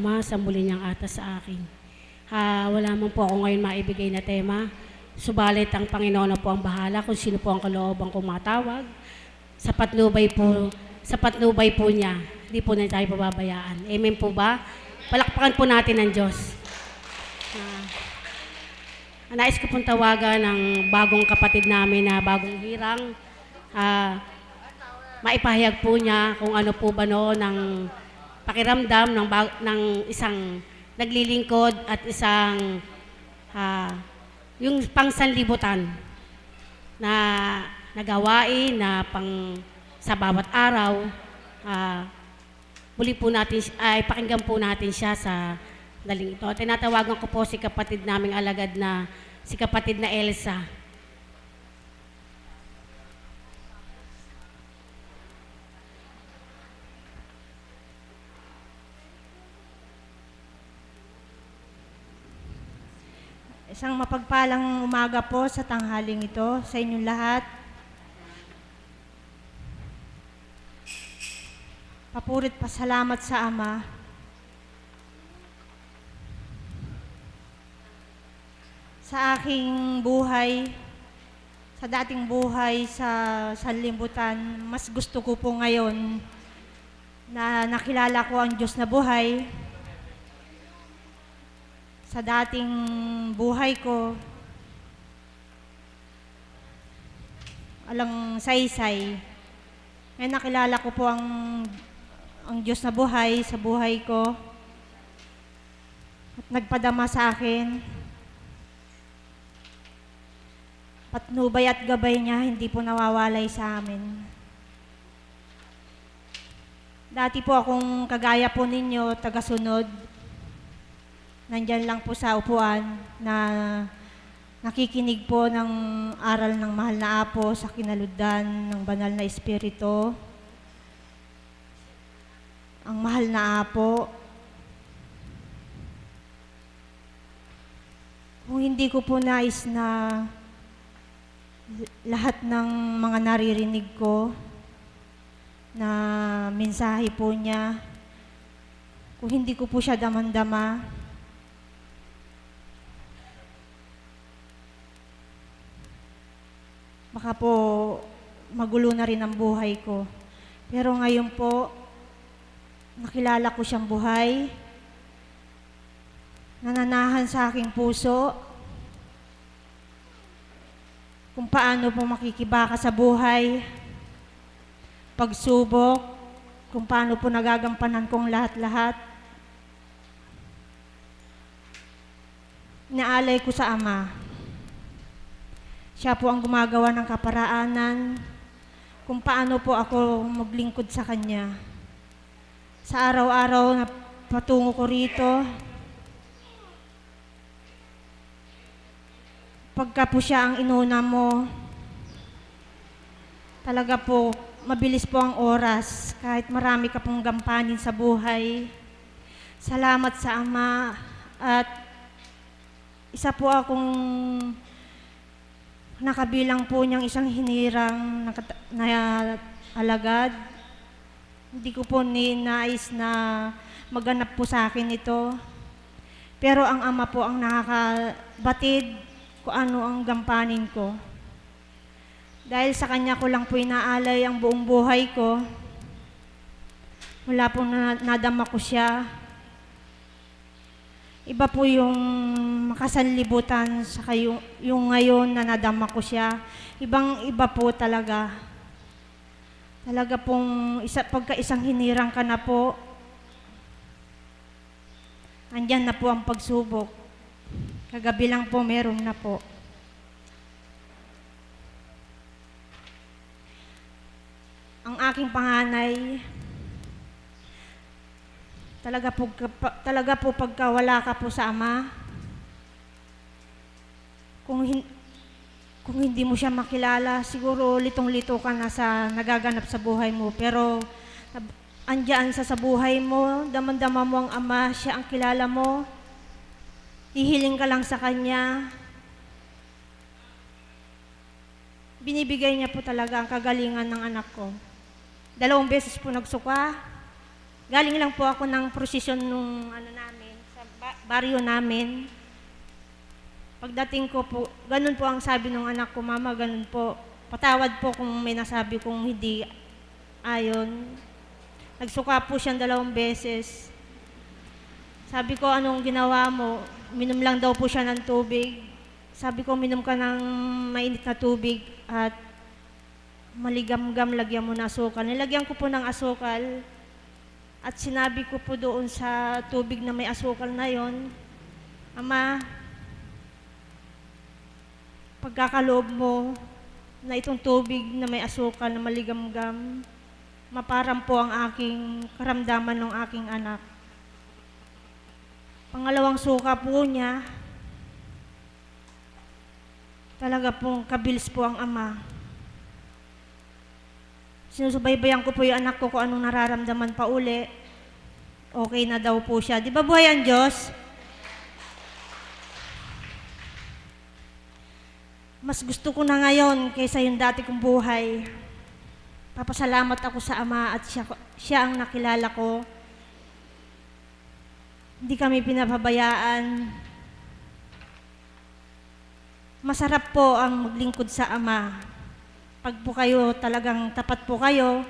Sa muli niyang atas sa akin. Wala man po ako ngayon maibigay na tema. Subalit ang Panginoon na po ang bahala kung sino po ang kalooban kong matawag. Sa patnubay po niya. Hindi po na tayo pababayaan. Amen po ba? Palakpakan po natin ang Diyos. Nais ko pong tawagan ng bagong kapatid namin na bagong hirang. Maipahayag po niya kung ano po ba no ng pakiramdam ng isang naglilingkod at isang yung pangsanlibutan na nagawain na pang sa bawat araw. Muli po natin ay pakinggan po natin siya sa daling ito. Tinatawagan ko po si kapatid naming alagad na si kapatid na Elsa. Isang mapagpalang umaga po sa tanghaling ito sa inyong lahat. Papurit pasalamat sa Ama. Sa aking buhay, sa dating buhay sa sanlibutan, mas gusto ko po ngayon na nakilala ko ang Diyos na buhay. Sa dating buhay ko, alang saysay. Ngayon nakilala ko po ang Diyos na buhay sa buhay ko. At nagpadama sa akin. Patnubay at gabay niya, hindi po nawawalay sa amin. Dati po akong kagaya po ninyo, tagasunod. Nandyan lang po sa upuan na nakikinig po ng aral ng mahal na Apo sa kinalugdan ng banal na Espiritu. Ang mahal na Apo, kung hindi ko po nais na lahat ng mga naririnig ko na mensahe po niya, kung hindi ko po siya damang-dama, baka po magulo na rin ang buhay ko. Pero ngayon po, nakilala ko siyang buhay, nananahan sa aking puso, kung paano po makikibaka sa buhay, pagsubok, kung paano po nagagampanan kong lahat-lahat. Inaalay ko sa Ama. Siya po ang gumagawa ng kaparaanan kung paano po ako maglingkod sa Kanya. Sa araw-araw na patungo ko rito, pagka po siya ang inuna mo, talaga po, mabilis po ang oras kahit marami ka pong gampanin sa buhay. Salamat sa Ama at isa po akong nakabilang po niyang isang hinirang na alagad. Hindi ko po ninais na maganap po sa akin ito. Pero ang Ama po ang nakakabatid kung ano ang gampanin ko. Dahil sa Kanya ko lang po inaalay ang buong buhay ko. Wala pong nadama ko siya. Iba po yung makasanlibutan sa yung ngayon na nadama ko siya. Ibang-iba po talaga. Talaga pong pagka isang hinirang ka na po, andyan na po ang pagsubok. Kagabi lang po meron na po. Ang aking panganay, talaga po pagka wala ka po sa Ama, kung hindi mo siya makilala, siguro litong-lito ka na sa nagaganap sa buhay mo. Pero andyan sa buhay mo, damang-dama mo ang Ama, siya ang kilala mo, hihiling ka lang sa Kanya. Binibigay niya po talaga ang kagalingan ng anak ko. 2 beses po nagsuka, galing lang po ako ng prosesyon nung ano namin, sa baryo namin. Pagdating ko po, ganun po ang sabi ng anak ko, Mama, ganun po. Patawad po kung may nasabi kong hindi ayon. Nagsuka po siyang 2 beses. Sabi ko, anong ginawa mo? Minom lang daw po siya ng tubig. Sabi ko, minom ka ng mainit na tubig at maligam-gam, lagyan mo na asukal. Nilagyan ko po ng asukal at sinabi ko po doon sa tubig na may asukal na yon, Ama, pagkakaloob mo na itong tubig na may asukal na maligam-gam, maparam po ang aking karamdaman ng aking anak. Pangalawang suka po niya, talaga pong kabilis po ang ama. Sinusubaybayan ko po yung anak ko kung anong nararamdaman pa uli. Okay na daw po siya. Di ba buhay ang Diyos? Mas gusto ko na ngayon kaysa yung dati kong buhay. Papasalamat ako sa ama at siya ang nakilala ko. Hindi kami pinapabayaan. Masarap po ang maglingkod sa ama. Pag po kayo talagang tapat po kayo,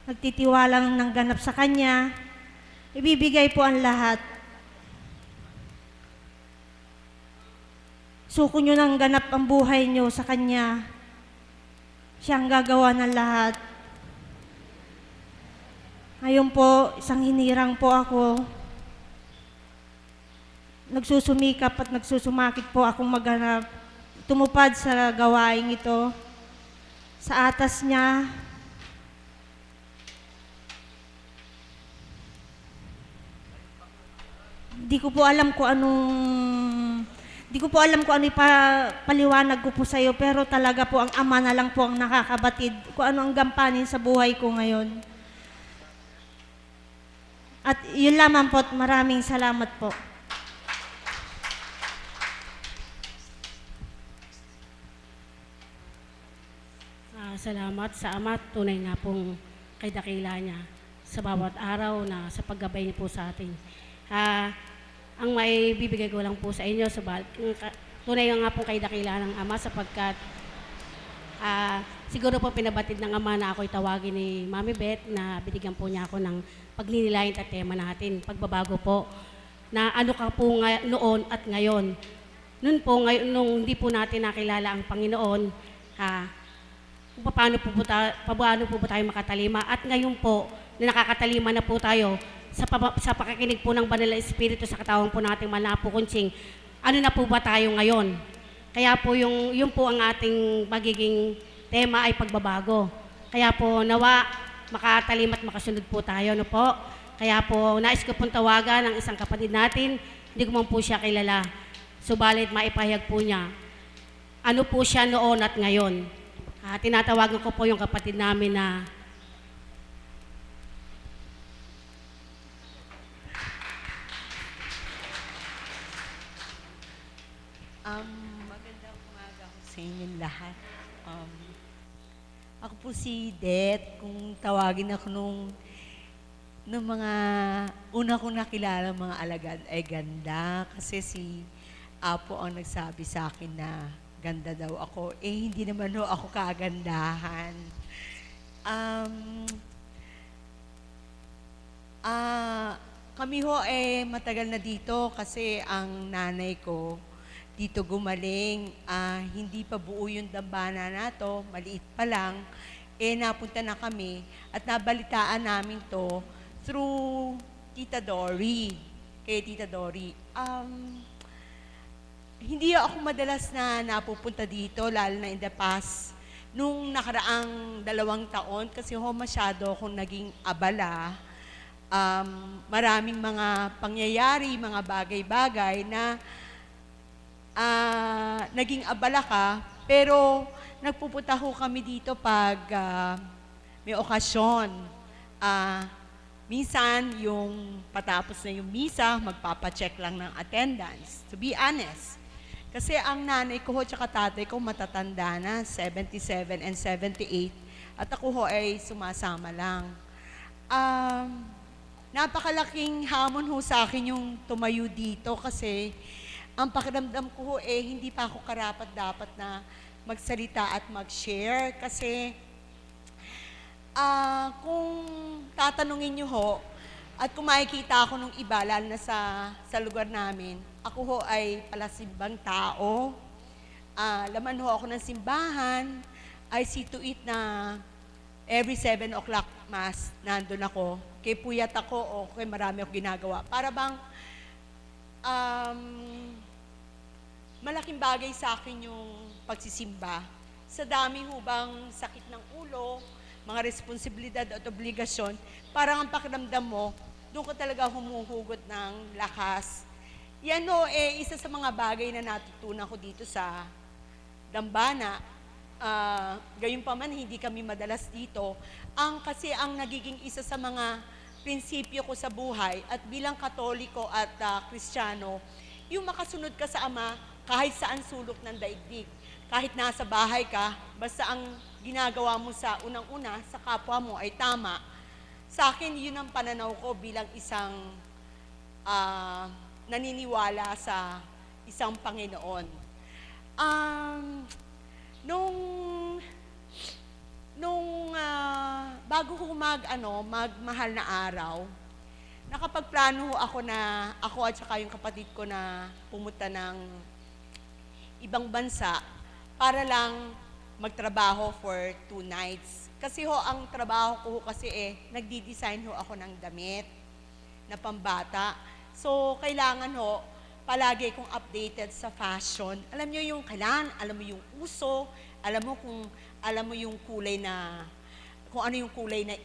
nagtitiwalang ng ganap sa Kanya, ibibigay po ang lahat. Suko nyo ng ganap ang buhay nyo sa Kanya. Siya ang gagawa ng lahat. Ngayon po, isang hinirang po ako. Nagsusumikap at nagsusumakit po akong maghanap. Tumupad sa gawaing ito. Sa atas niya, di ko po alam kung ano ipapaliwanag ko po sa iyo, pero talaga po ang ama na lang po ang nakakabatid kung ano ang gampanin sa buhay ko ngayon. At yun lamang po at maraming salamat po. Salamat sa Ama, tunay nga pong kay dakila niya sa bawat araw na sa paggabay niyo po sa atin. Ang may bibigay ko lang po sa inyo, tunay nga pong kay dakila ng Ama sapagkat siguro po pinabatid ng Ama na ako'y tawagin ni Mami Beth na binigyan po niya ako ng pagninilayan at tema natin, pagbabago po, na ano ka po noon at ngayon. Noon po, nung hindi po natin nakilala ang Panginoon, kung paano po ba tayo makatalima. At ngayon po, na nakakatalima na po tayo sa pakikinig po ng Banal na Espiritu sa katawan po nating Manapo Kunching, ano na po ba tayo ngayon? Kaya po yung po ang ating magiging tema ay pagbabago. Kaya po nawa makatalima at makasunod po tayo, no po? Kaya po nais ko pong tawagan ng isang kapatid natin, hindi ko man po siya kilala. Subalit maipahayag po niya, ano po siya noon at ngayon. Tinatawagan ko po yung kapatid namin na Magandang umaga po sa inyong lahat. Ako po si Det, kung tawagin ako nung mga una kong nakilala mga alagad ay ganda. Kasi si Apo ang nagsabi sa akin na ganda daw ako. Hindi naman ho ako kagandahan. Kami ho matagal na dito kasi ang nanay ko dito gumaling. Hindi pa buo yung dambana na to, maliit pa lang. Napunta na kami at nabalitaan namin to through Tita Dory. Kay Tita Dory. Hindi ako madalas na napupunta dito, lalo na in the past. Nung nakaraang 2 taon, kasi masyado akong naging abala. Maraming mga pangyayari, mga bagay-bagay na naging abala ka, pero nagpupunta ho kami dito pag may okasyon. Minsan, yung patapos na yung misa, magpapacheck lang ng attendance. To be honest. Kasi ang nanay ko tsaka tatay ko matatanda na, 77 and 78. At ako ay sumasama lang. napakalaking hamon ho sa akin yung tumayo dito kasi ang pakiramdam ko ho hindi pa ako karapat-dapat na magsalita at mag-share kasi kung tatanungin niyo ho at kung makikita ako nung iba, lalo na sa lugar namin, ako ho ay palasimbang tao. Laman ho ako ng simbahan, I see to it na every 7 o'clock mass, nandun ako. Kay puyat ako o kay marami ako ginagawa. Para bang malaking bagay sa akin yung pagsisimba. Sa dami ho bang sakit ng ulo, mga responsibilidad at obligasyon, parang ang pakiramdam mo, doon ka talaga humuhugot ng lakas. Yan ho, isa sa mga bagay na natutunan ko dito sa Dambana. Gayunpaman, hindi kami madalas dito. Kasi ang nagiging isa sa mga prinsipyo ko sa buhay at bilang Katoliko at Kristiyano, yung makasunod ka sa Ama kahit saan sulok ng daigdig. Kahit nasa bahay ka, basta ang ginagawa mo sa unang-una sa kapwa mo ay tama. Sa akin, yun ang pananaw ko bilang isang naniniwala sa isang Panginoon. Bago ko magmahal na araw, nakapagplano ako na ako at saka yung kapatid ko na pumunta ng ibang bansa para lang magtrabaho for 2 nights. Kasi ho, ang trabaho ko ho kasi nagdi-design ho ako ng damit na pambata. So, kailangan ho, palagi kong updated sa fashion. Alam nyo yung kailangan, alam mo yung uso, alam mo yung kulay na, kung ano yung kulay na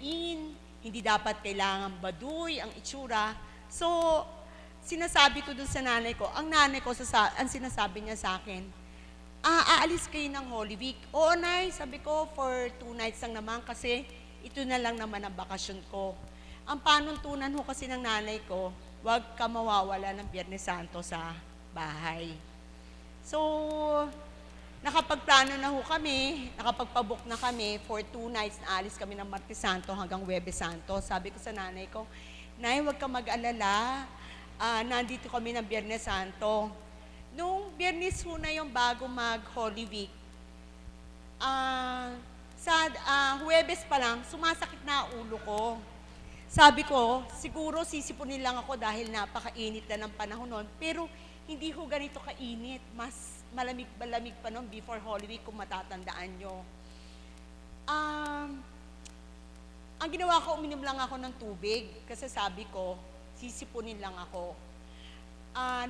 hindi dapat kailangan baduy ang itsura. So, sinasabi ko dun sa nanay ko, ang nanay ko, ang sinasabi niya sa akin, aalis kayo ng Holy Week. Oo, Nay, sabi ko, for 2 nights lang naman kasi ito na lang naman ang bakasyon ko. Ang panuntunan ho kasi ng nanay ko, huwag ka mawawala ng Biyernes Santo sa bahay. So, nakapagplano na ho kami, nakapagpabook na kami for 2 nights na alis kami ng Martes Santo hanggang Huwebes Santo. Sabi ko sa nanay ko, Nay, huwag ka mag-alala, nandito kami ng Biyernes Santo. Nung Biyernes ho na yung bago mag-Holy Week, sa Huwebes pa lang, sumasakit na ulo ko. Sabi ko, siguro sisipunin lang ako dahil napakainit na ng panahon noon, pero hindi ho ganito kainit. Mas malamig pa noon before Holy Week kung matatandaan nyo. Ang ginawa ko, uminom lang ako ng tubig kasi sabi ko, sisipunin lang ako.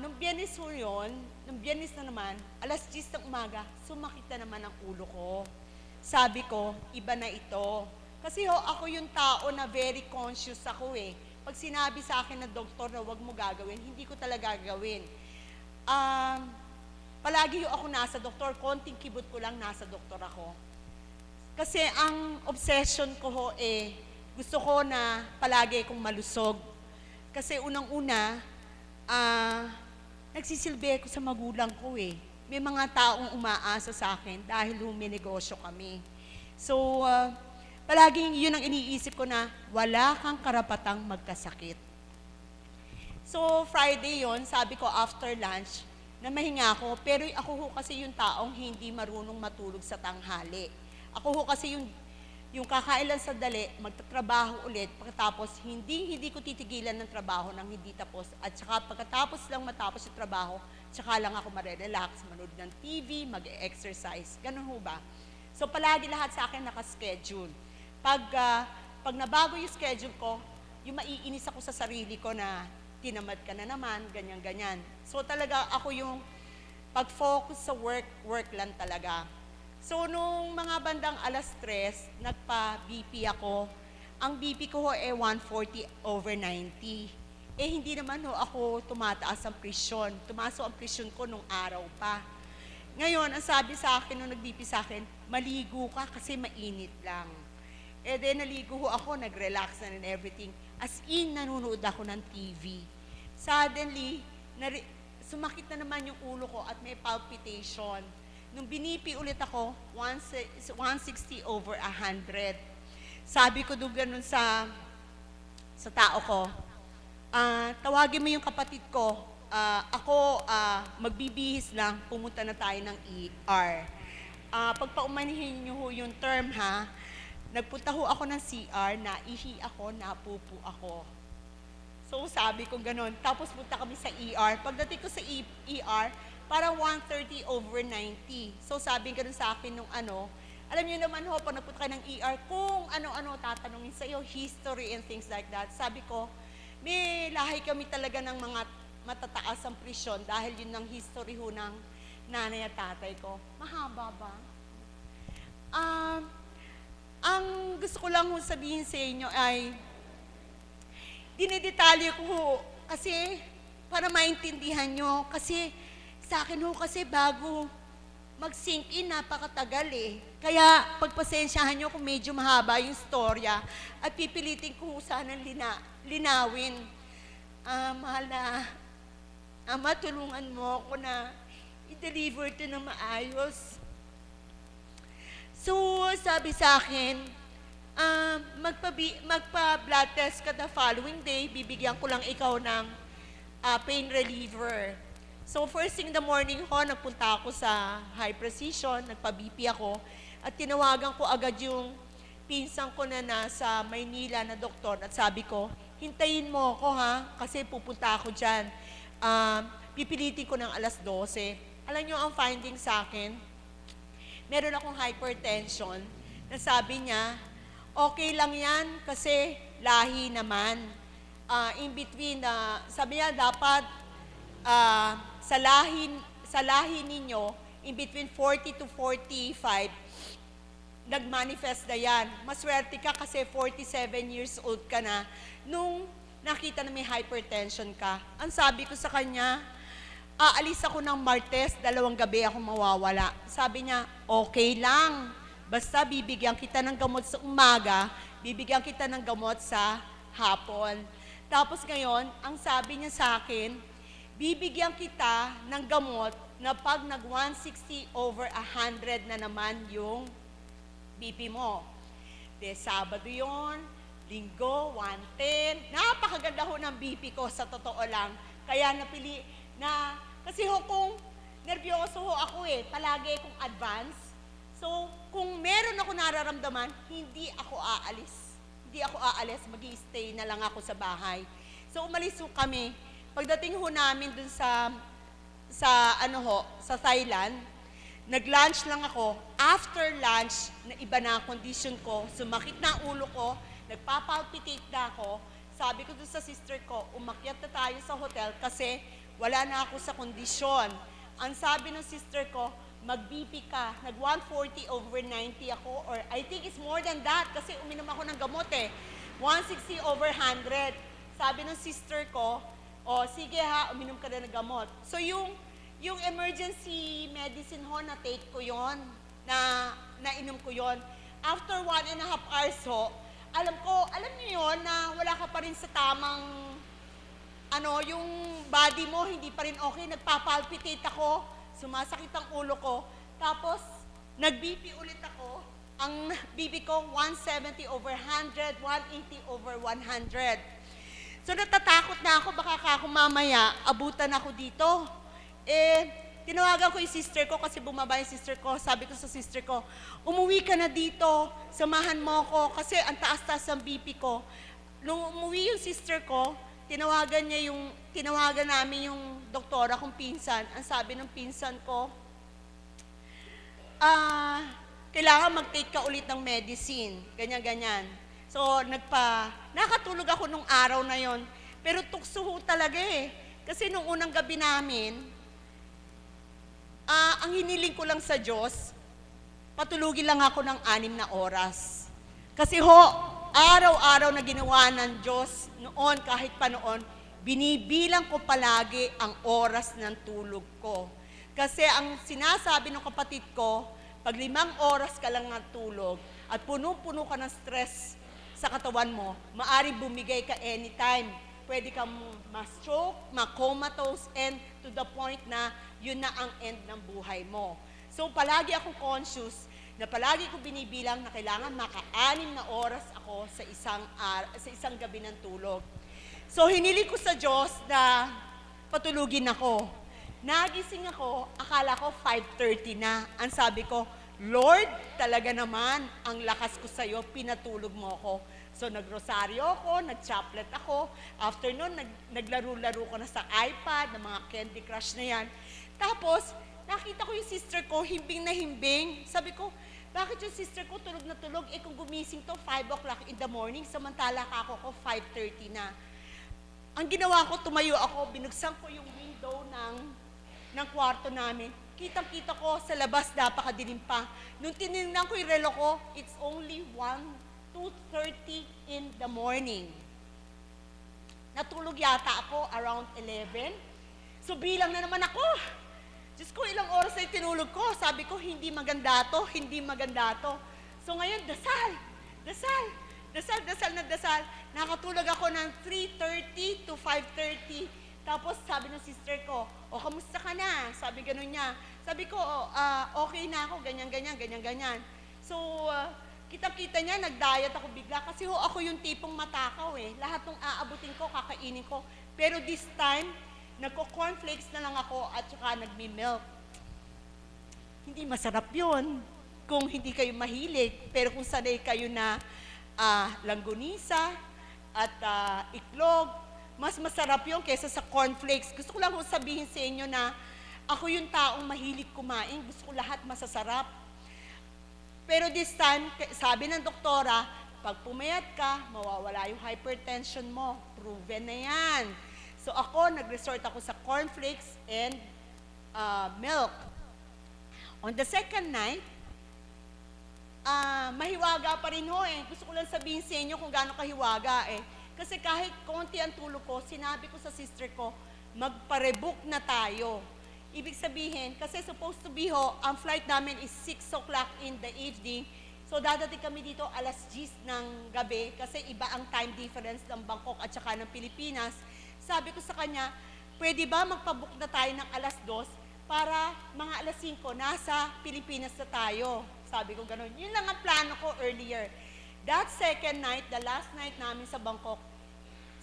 Nung Biyernes ho yun, nung Biyernes na naman, 10:00 ng umaga, sumakit na naman ang ulo ko. Sabi ko, iba na ito. Kasi ho, ako yung tao na very conscious ako Pag sinabi sa akin ng doktor na wag mo gagawin, hindi ko talaga gagawin. Palagi ho ako nasa doktor, konting kibot ko lang nasa doktor ako. Kasi ang obsession ko ho gusto ko na palagi kong malusog. Kasi unang-una, nagsisilbi ko sa magulang ko May mga taong umaasa sa akin dahil huminegosyo kami. So, palaging yun ang iniisip ko na wala kang karapatang magkasakit. So, Friday yon, sabi ko after lunch, na mahinga ako, pero ako ho kasi yung taong hindi marunong matulog sa tanghali. Ako ho kasi yung kakailan sa dali, magtatrabaho ulit, pagkatapos hindi ko titigilan ng trabaho nang hindi tapos. At saka pagkatapos lang matapos yung trabaho, saka lang ako marerelax, manood ng TV, mag-exercise. Ganun ho ba? So palagi lahat sa akin nakaschedule. Pag nabago yung schedule ko, yung maiinis ako sa sarili ko na tinamad ka na naman, ganyan-ganyan. So talaga ako yung pag-focus sa work lang talaga. So nung mga bandang 3:00, nagpa-BP ako. Ang BP ko ho 140/90. Hindi naman ho ako tumataas ang presyon. Tumaso ang presyon ko nung araw pa. Ngayon, ang sabi sa akin nung nag-BP sa akin, maligo ka kasi mainit lang. Then naligo ho ako, nag-relax na and everything. As in, nanonood ako ng TV. Suddenly, sumakit na naman yung ulo ko at may palpitation. Nung binipi ulit ako, 160/100. Sabi ko doon ganun sa tao ko, tawagin mo yung kapatid ko. Ako, magbibihis lang, pumunta na tayo ng ER. Pagpaumanihin niyo ho yung term ha, nagpunta ho ako ng CR, naihi ako, napupo ako. So sabi ko ganun. Tapos punta kami sa ER. Pagdating ko sa ER, parang 130/90. So sabi ganun sa akin nung alam niyo naman ho, pag napunta ka ng ER, kung ano-ano tatanungin sa iyo, history and things like that. Sabi ko, may lahi kami talaga ng mga matataas ang presyon dahil yun ang history ho ng nanay at tatay ko. Mahaba ba? Ang gusto ko lang ho sabihin sa inyo ay, dinidetalye ko ho kasi para maintindihan nyo. Kasi sa akin ho kasi bago mag-sink in, napakatagal eh. Kaya pagpasensyahan nyo kung medyo mahaba yung storya at pipilitin ko sana linawin. Mahal na Ama, tulungan mo ako na i-deliver ito ng maayos. So, sabi sa akin, magpa-blood test ka the following day, bibigyan ko lang ikaw ng pain reliever. So, first thing in the morning ho, nagpunta ako sa high precision, nagpa-BP ako, at tinawagan ko agad yung pinsan ko na nasa Maynila na doktor at sabi ko, hintayin mo ako ha, kasi pupunta ako dyan. Pipilitin ko ng alas 12. Alam nyo ang finding sa akin? Meron akong hypertension na sabi niya, okay lang yan kasi lahi naman. In between, sabi niya dapat sa lahi ninyo, in between 40 to 45, nag-manifest na yan. Maswerte ka kasi 47 years old ka na nung nakita na may hypertension ka. Ang sabi ko sa kanya, aalis ako ng Martes, 2 gabi ako mawawala. Sabi niya, okay lang. Basta bibigyan kita ng gamot sa umaga, bibigyan kita ng gamot sa hapon. Tapos ngayon, ang sabi niya sa akin, bibigyan kita ng gamot na pag nag-160/100 na naman yung BP mo. De, Sabado yon, Linggo, 110. Napakaganda ho ng BP ko sa totoo lang. Kaya napili na, kasi ho kung nervyoso ho ako palagi akong advance. So, kung meron ako nararamdaman, hindi ako aalis. Hindi ako aalis, mag-i-stay na lang ako sa bahay. So, umalis ho kami. Pagdating ho namin dun sa Thailand, nag-lunch lang ako. After lunch, na iba na ang condition ko, sumakit na ang ulo ko, nagpapalpitate na ako. Sabi ko dun sa sister ko, umakyat na tayo sa hotel kasi wala na ako sa kondisyon. Ang sabi ng sister ko, mag-BP ka. Nag-140/90 ako, or I think it's more than that kasi uminom ako ng gamot 160/100. Sabi ng sister ko, sige ha, uminom ka na ng gamot. So yung emergency medicine ho, na-take ko yon, nainom ko yon. After 1.5 hours ho, alam niyo yon na wala ka pa rin sa tamang, yung body mo, hindi pa rin okay, nagpapalpitate ako, sumasakit ang ulo ko, tapos nag-BP ulit ako, ang BP ko 170/100, 180/100. So natatakot na ako, baka ako mamaya, abutan ako dito. Tinawagan ko yung sister ko kasi bumaba yung sister ko. Sabi ko sa sister ko, umuwi ka na dito, samahan mo ko kasi ang taas-taas ang BP ko. Nung umuwi yung sister ko, tinawagan namin yung doktora kong pinsan. Ang sabi ng pinsan ko, kailangan mag-take ka ulit ng medicine, ganyan-ganyan. So, nakatulog ako nung araw na yon. Pero tukso ho talaga Kasi nung unang gabi namin, ang hiniling ko lang sa Diyos, patulugin lang ako ng 6 na oras. Kasi araw-araw na ginawa ng Diyos noon, kahit pa noon, binibilang ko palagi ang oras ng tulog ko. Kasi ang sinasabi ng kapatid ko, pag 5 oras ka lang natulog at puno-puno ka ng stress sa katawan mo, maaring bumigay ka anytime. Pwede kang ma-stroke, ma-comatose, and to the point na yun na ang end ng buhay mo. So palagi akong conscious na palagi ko binibilang na kailangan maka-6 na oras ako sa isang gabi ng tulog. So hiniling ko sa Diyos na patulugin ako. Nagising ako, akala ko 5:30 na. Ang sabi ko, Lord, talaga naman, ang lakas ko sa'yo, pinatulog mo ako. So nagrosaryo ako, nag-chaplet ako. After nun, naglaro-laro ko na sa iPad, ng mga Candy Crush na yan. Tapos, nakita ko yung sister ko, himbing na himbing. Sabi ko, bakit yung sister ko tulog na tulog? Eh kung gumising to 5 o'clock in the morning, samantala ako 5:30 na. Ang ginawa ko, tumayo ako, binuksan ko yung window ng kwarto namin. Kitang-kita ko sa labas, napakadilim pa. Nung tinignan ko yung relo ko, it's only 2:30 in the morning. Natulog yata ako around 11. So bilang na naman ako. Diyos ko, ilang oras ay tinulog ko. Sabi ko, hindi maganda to, hindi maganda to. So ngayon, dasal, dasal, dasal, dasal na dasal. Nakatulog ako ng 3:30 to 5:30. Tapos sabi ng sister ko, o kamusta ka na? Sabi ganun niya. Sabi ko, okay na ako, ganyan, ganyan, ganyan, ganyan. So, kita-kita niya, nag-diet ako bigla. Kasi ako yung tipong matakaw eh. Lahat ng aabutin ko, kakainin ko. Pero this time, nagko-cornflakes na lang ako at saka nagmi-milk. Hindi masarap yun kung hindi kayo mahilig. Pero kung sanay kayo na langgunisa at iklog, mas masarap yun kaysa sa cornflakes. Gusto ko lang sabihin sa inyo na ako yung taong mahilig kumain. Gusto ko lahat masasarap. Pero this time, sabi ng doktora, pag pumayat ka, mawawala yung hypertension mo. Proven na yan. So ako, nag-resort ako sa cornflakes and milk. On the second night, mahiwaga pa rin ho eh. Gusto ko lang sabihin sa inyo kung gaano kahiwaga eh. Kasi kahit konti ang tulog ko, sinabi ko sa sister ko, magpa-rebook na tayo. Ibig sabihin, kasi supposed to be ho, ang flight namin is 6 o'clock in the evening. So dadating kami dito alas 10 ng gabi kasi iba ang time difference ng Bangkok at saka ng Pilipinas. Sabi ko sa kanya, pwede ba magpabook na tayo ng alas 2 para mga alas 5 nasa Pilipinas na tayo? Sabi ko gano'n. Yun lang ang plano ko earlier. That second night, the last night namin sa Bangkok,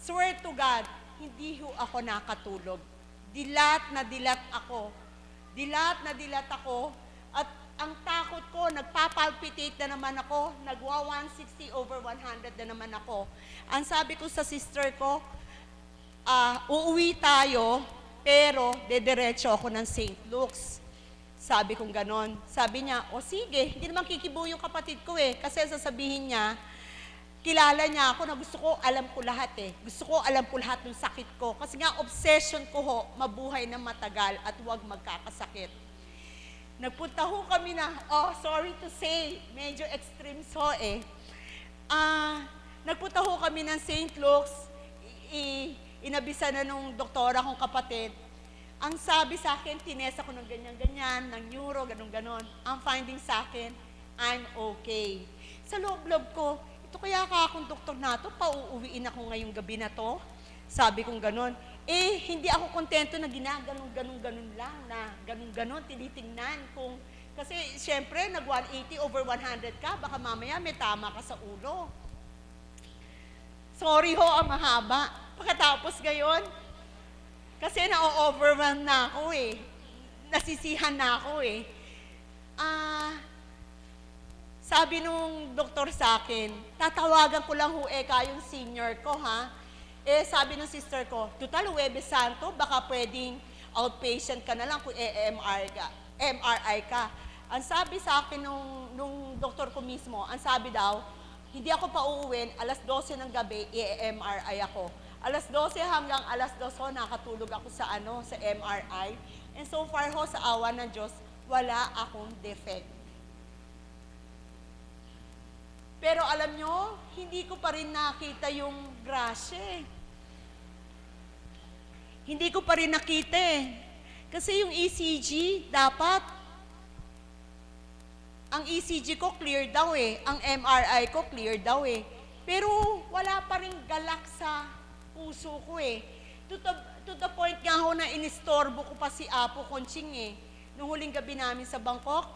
swear to God, hindi ho ako nakatulog. Dilat na dilat ako. Dilat na dilat ako. At ang takot ko, nagpapalpitate na naman ako. Nagwa 160/100 na naman ako. Ang sabi ko sa sister ko, uuwi tayo, pero dediretso ako ng St. Luke's. Sabi kong ganon. Sabi niya, o sige, hindi naman kikibo yung kapatid ko eh. Kasi sasabihin niya, kilala niya ako na gusto ko, alam ko lahat eh. Gusto ko, alam ko lahat ng sakit ko. Kasi nga, obsession ko ho, mabuhay na matagal at huwag magkakasakit. Nagpunta ho kami na, sorry to say, medyo extreme ho eh. Nagpunta ho kami ng St. Luke's, inabisa na nung doktora kong kapatid. Ang sabi sa akin, tinesa ko ng ganyan-ganyan, ng neuro, ganon-ganon. Ang finding sa akin, I'm okay. Sa loob-loob ko, ito kaya akong doktor na to, pauuwiin ako ngayong gabi na to? Sabi kong ganon. Eh, hindi ako kontento na ginaganon-ganon lang, na ganon-ganon, tinitingnan. Kasi, syempre, nag-180/100 ka, baka mamaya may tama ka sa ulo. Sorry ho, ang mahaba. Pagkatapos gayon, kasi na-overwhelm na ako eh. Nasisihan na ako eh. Sabi nung doktor sa akin, tatawagan ko lang ho yung senior ko ha. Eh sabi ng sister ko, total Huwebes Santo, baka pwedeng outpatient ka na lang kung MRI ka. Ang sabi sa akin nung doktor ko mismo, ang sabi daw, hindi ako pa uuwin, alas 12 ng gabi, i-MRI ako. Alas 12 hanggang alas 2 ho, nakatulog ako sa MRI. And so far ho, sa awa ng Diyos, wala akong defect. Pero alam nyo, hindi ko pa rin nakita yung grasya eh. Hindi ko pa rin nakita eh. Kasi yung ECG, dapat, ang ECG ko clear daw eh. Ang MRI ko clear daw eh. Pero wala pa rin galak sa puso ko eh. To the point nga ho na inistorbo ko pa si Apo Conching eh. Nung huling gabi namin sa Bangkok,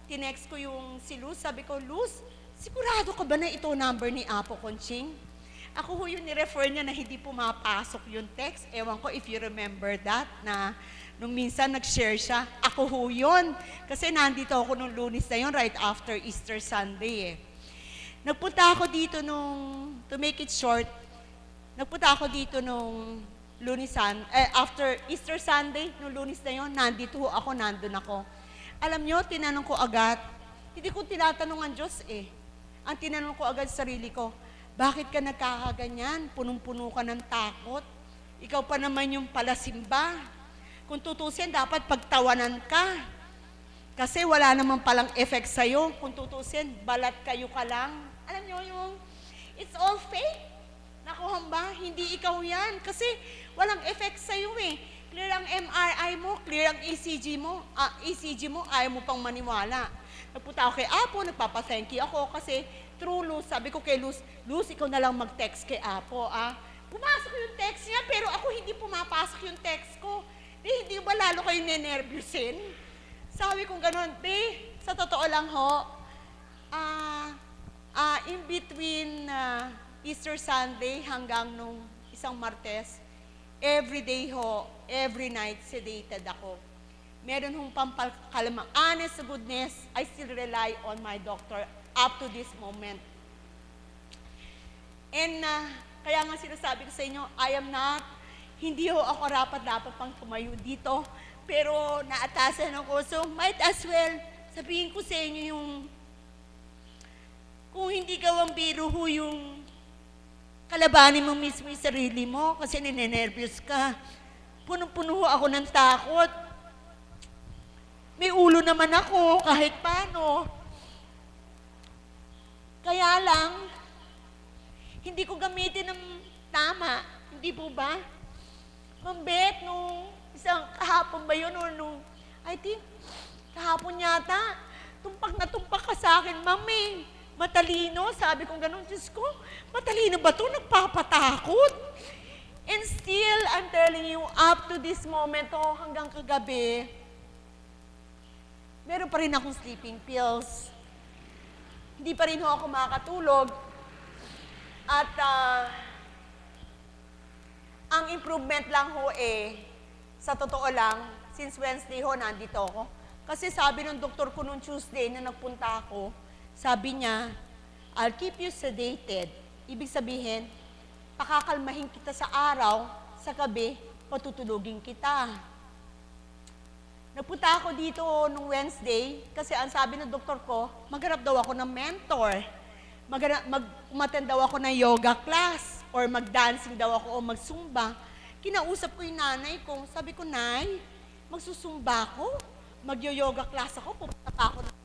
tinext ko yung si Luz, sabi ko, Luz, sigurado ka ba na ito number ni Apo Conching? Ako ho yung nirefer niya na hindi pumapasok yung text. Ewan ko if you remember that, na nung minsan nag-share siya, ako ho yun. Kasi nandito ako nung Lunes na yun, right after Easter Sunday eh. Nagpunta ako dito to make it short, nagpunta ako dito nung after Easter Sunday, nung Lunes na yun, nandito ho ako, nandun ako. Alam nyo, tinanong ko agad, hindi ko tinatanong ang Diyos eh. Ang tinanong ko agad sa sarili ko, bakit ka nagkakaganyan? Punong-puno ka ng takot. Ikaw pa naman yung palasimba. Kung tutusin, dapat pagtawanan ka. Kasi wala naman palang effect sa'yo. Kung tutusin, balat kayo ka lang. Alam nyo yung, it's all fake. Nakuha ba? Hindi ikaw yan. Kasi walang effect sa'yo eh. Clear ang MRI mo, clear ang ECG mo. ECG mo, ayaw mo pang maniwala. Nagpunta ako kay Apo, nagpapa-thank you ako kasi through Luz, sabi ko kay Luz, Luz, ikaw na lang mag-text kay Apo, Pumasok yung text niya, pero ako hindi pumapasok yung text ko. Hindi ba lalo kayo nenervyusin? Sabi kong ganun, sa totoo lang ho, in between Easter Sunday hanggang nung isang Martes, every day ho, every night, sedated ako. Meron hong pampakalamang. Honest to goodness, I still rely on my doctor up to this moment. And kaya nga sinasabi ko sa inyo, hindi ho ako dapat pang tumayo dito, pero naatasan ako. So might as well, sabihin ko sa inyo kung hindi gawang biro ho yung kalabanin mo mismo yung sarili mo kasi ninenervyos ka. Punong-puno ako ng takot. May ulo naman ako kahit paano. Kaya lang, hindi ko gamitin ng tama. Hindi po ba? Mambet, nung isang kahapon ba yun? I think, kahapon yata, tumpak na tumpak ka sa akin, Mami. Matalino, sabi kong ganun, Diyos ko, matalino ba ito? Nagpapatakot. And still, I'm telling you, up to this moment, hanggang kagabi, meron pa rin akong sleeping pills. Hindi pa rin ako makatulog. At ang improvement lang ho sa totoo lang, since Wednesday ho, nandito ako. Kasi sabi ng doktor ko nung Tuesday na nagpunta ako, sabi niya, I'll keep you sedated. Ibig sabihin, pakakalmahin kita sa araw, sa gabi, patutulugin kita. Nagpunta ako dito nung Wednesday kasi ang sabi ng doktor ko, maghanap daw ako ng mentor. Umattend daw ako ng yoga class or mag-dancing daw ako o mag-zumba. Kinausap ko yung nanay ko. Sabi ko, Nay, magsusumba ako, magyo-yoga class ako, pupunta pa ako ng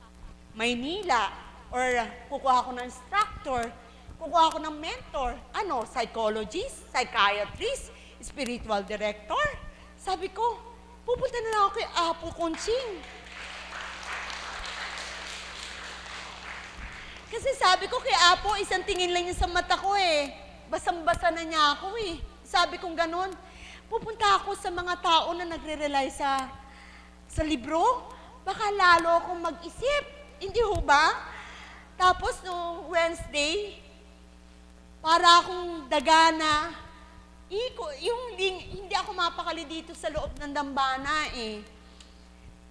Maynila or kukuha ako ng instructor, kukuha ako ng mentor. Psychologist, psychiatrist, spiritual director. Sabi ko, pupunta na lang ako kay Apo Conching. Kasi sabi ko kay Apo, isang tingin lang niya sa mata ko Basang-basa na niya ako Sabi kong ganun, pupunta ako sa mga tao na nagre-rely sa libro, baka lalo akong mag-isip. Hindi ho ba? Tapos no Wednesday, para akong dagana, hindi ako mapakali dito sa loob ng dambana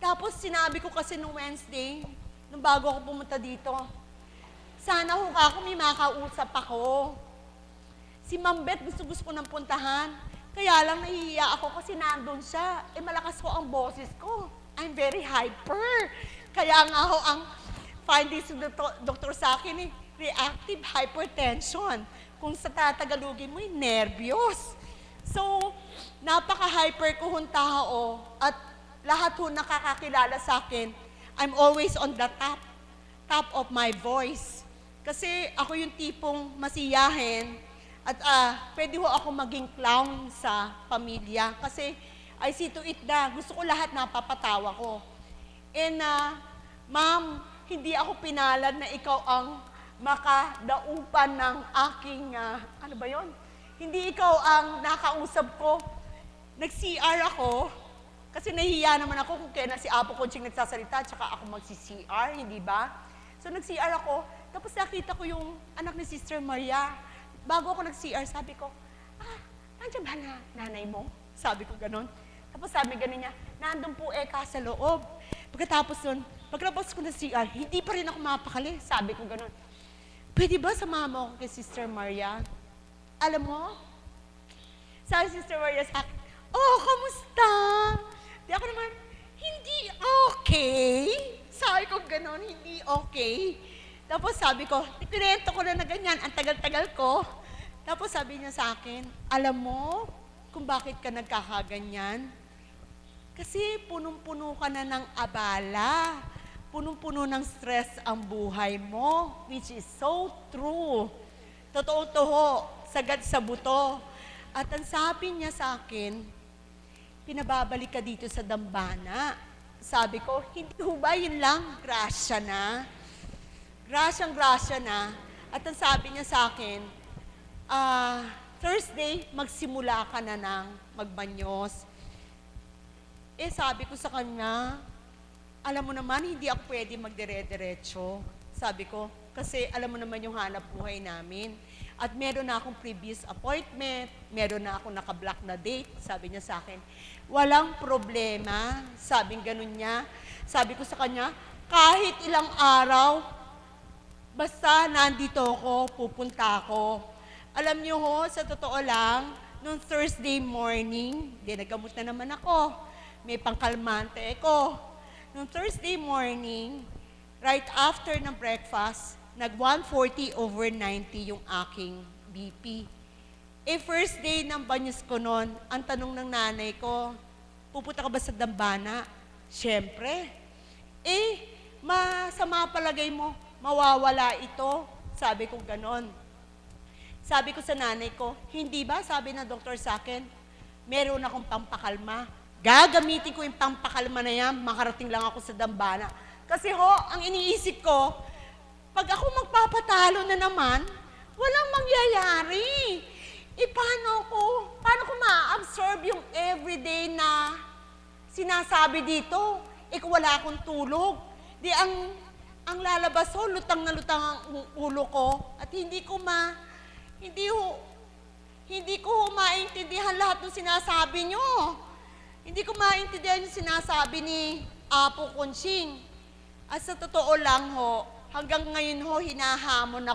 Tapos sinabi ko kasi nung Wednesday, nung bago ako pumunta dito, sana ho ako may makausap ako. Si Ma'am Beth gusto ko nang puntahan. Kaya lang nahihiya ako kasi nandun siya. Malakas ko ang boses ko. I'm very hyper. Kaya nga ho ang findings ng doktor sa akin reactive hypertension. Kung sa tatagalugin mo, nervyos. So, napaka-hyper ko hong tao at lahat ho nakakakilala sa akin, I'm always on the top of my voice. Kasi ako yung tipong masiyahin at pwede ho ako maging clown sa pamilya. Kasi I see to it na gusto ko lahat napapatawa ko. And Ma'am, hindi ako pinalad na ikaw ang makadaupan ng aking, Hindi ikaw ang nakausap ko. Nag-CR ako, kasi nahihiya naman ako kung kailan si Apo Conching nagsasalita, tsaka ako magsi-CR, hindi ba? So nag-CR ako, tapos nakita ko yung anak ni Sister Maria. bago ako nag-CR, sabi ko, nandiyan ba na nanay mo? Sabi ko ganon. Tapos sabi ganon niya, nandun po sa loob. Pagkatapos nun, paglabas ko ng CR, hindi pa rin ako mapakali. Sabi ko ganon. Pwede ba sumama ako kay Sister Maria? Alam mo, sabi Sister Maria sa akin, kamusta? Di ako naman, hindi okay. Sabi ko ganon, hindi okay. Tapos sabi ko, ikinento ko na ganyan, ang tagal-tagal ko. Tapos sabi niya sa akin, alam mo kung bakit ka nagkakaganyan? Kasi punong-puno ka na ng abala. Punong-puno ng stress ang buhay mo, which is so true. Totoo-toho, sagad sa buto. At ang sabi niya sa akin, pinababalik ka dito sa dambana. Sabi ko, hindi ho ba yun lang? Grasya na. Grasyang-grasya na. At ang sabi niya sa akin, Thursday, magsimula ka na ng magbanyos. Sabi ko sa kanya, alam mo naman, hindi ako pwede magdire-diretso. Sabi ko, kasi alam mo naman yung hanap buhay namin. At meron na akong previous appointment, meron na akong naka-block na date. Sabi niya sa akin, walang problema. Sabing ganun niya. Sabi ko sa kanya, kahit ilang araw, basta nandito ako, pupunta ako. Alam niyo ho, sa totoo lang, noong Thursday morning, nagamot na naman ako. May pangkalmante ako. Noong Thursday morning, right after ng breakfast, nag-140/90 yung aking BP. First day ng banyos ko noon, ang tanong ng nanay ko, pupunta ka ba sa dambana? Siyempre. Masama palagay mo, mawawala ito. Sabi ko ganon. Sabi ko sa nanay ko, hindi ba? Sabi ng doktor sa akin, meron akong pampakalma. Gagamitin ko yung pampakalma na yan, makarating lang ako sa dambana. Kasi ang iniisip ko, pag ako magpapatalo na naman, walang mangyayari. Paano ko ma-absorb yung everyday na sinasabi dito? Kung wala akong tulog. Ang lalabas lutang na lutang ang ulo ko at hindi ko maintindihan lahat ng sinasabi nyo. Hindi ko maintindihan yung sinasabi ni Apo Conching. At sa totoo lang hanggang ngayon hinahamon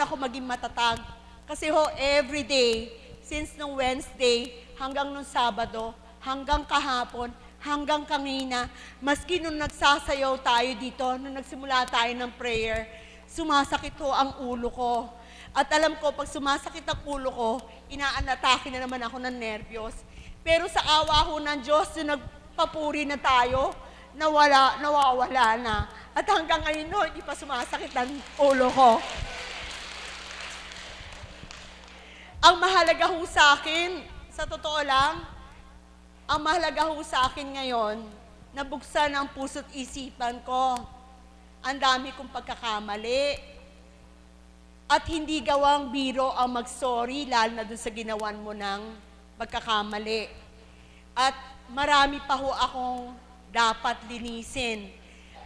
ako maging matatag. Kasi everyday, since nung Wednesday, hanggang nung Sabado, hanggang kahapon, hanggang kanina, maski nung nagsasayaw tayo dito, nung nagsimula tayo ng prayer, sumasakit ang ulo ko. At alam ko, pag sumasakit ang ulo ko, inaanatake na naman ako ng nervyos. Pero sa awa ng Diyos, nung nagpapuri na tayo, nawawala na. At hanggang ngayon, hindi pa sumasakit ang ulo ko. Ang mahalaga sa akin, sa totoo lang, ang mahalaga sa akin ngayon, nabuksan ang puso't isipan ko. Ang dami kong pagkakamali. At hindi gawang biro ang mag-sorry, lalo na dun sa ginawan mo ng pagkakamali. At marami pa akong dapat linisin.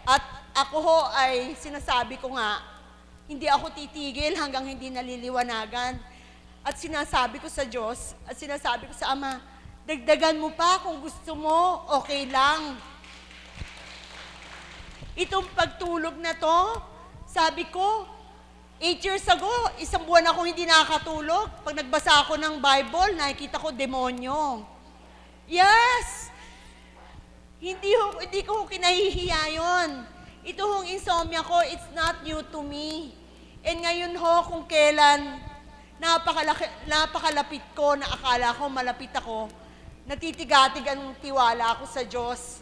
At ako ay sinasabi ko nga, hindi ako titigil hanggang hindi naliliwanagan. At sinasabi ko sa Diyos, at sinasabi ko sa Ama, dagdagan mo pa kung gusto mo, okay lang. Itong pagtulog na to, sabi ko, 8 years ago, 1 buwan ako hindi nakakatulog. Pag nagbasa ako ng Bible, nakikita ko demonyo. Yes! Hindi ko kinahihiya yun. Ito insomnia ko, it's not new to me. And ngayon kung kailan napakalapit ko na akala ko malapit ako, natitigatig ang tiwala ko sa Diyos.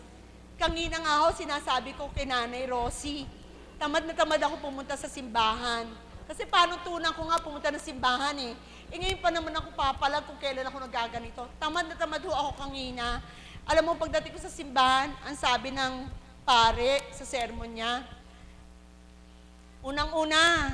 Kanina nga sinasabi ko kay Nanay Rosie, tamad na tamad ako pumunta sa simbahan. Kasi paano tunan ko nga pumunta ng simbahan ngayon pa naman ako papalag kung kailan ako nagaganito. Tamad na tamad ako kanina. Alam mo, pagdating ko sa simbahan, ang sabi ng pare sa sermon niya, unang-una,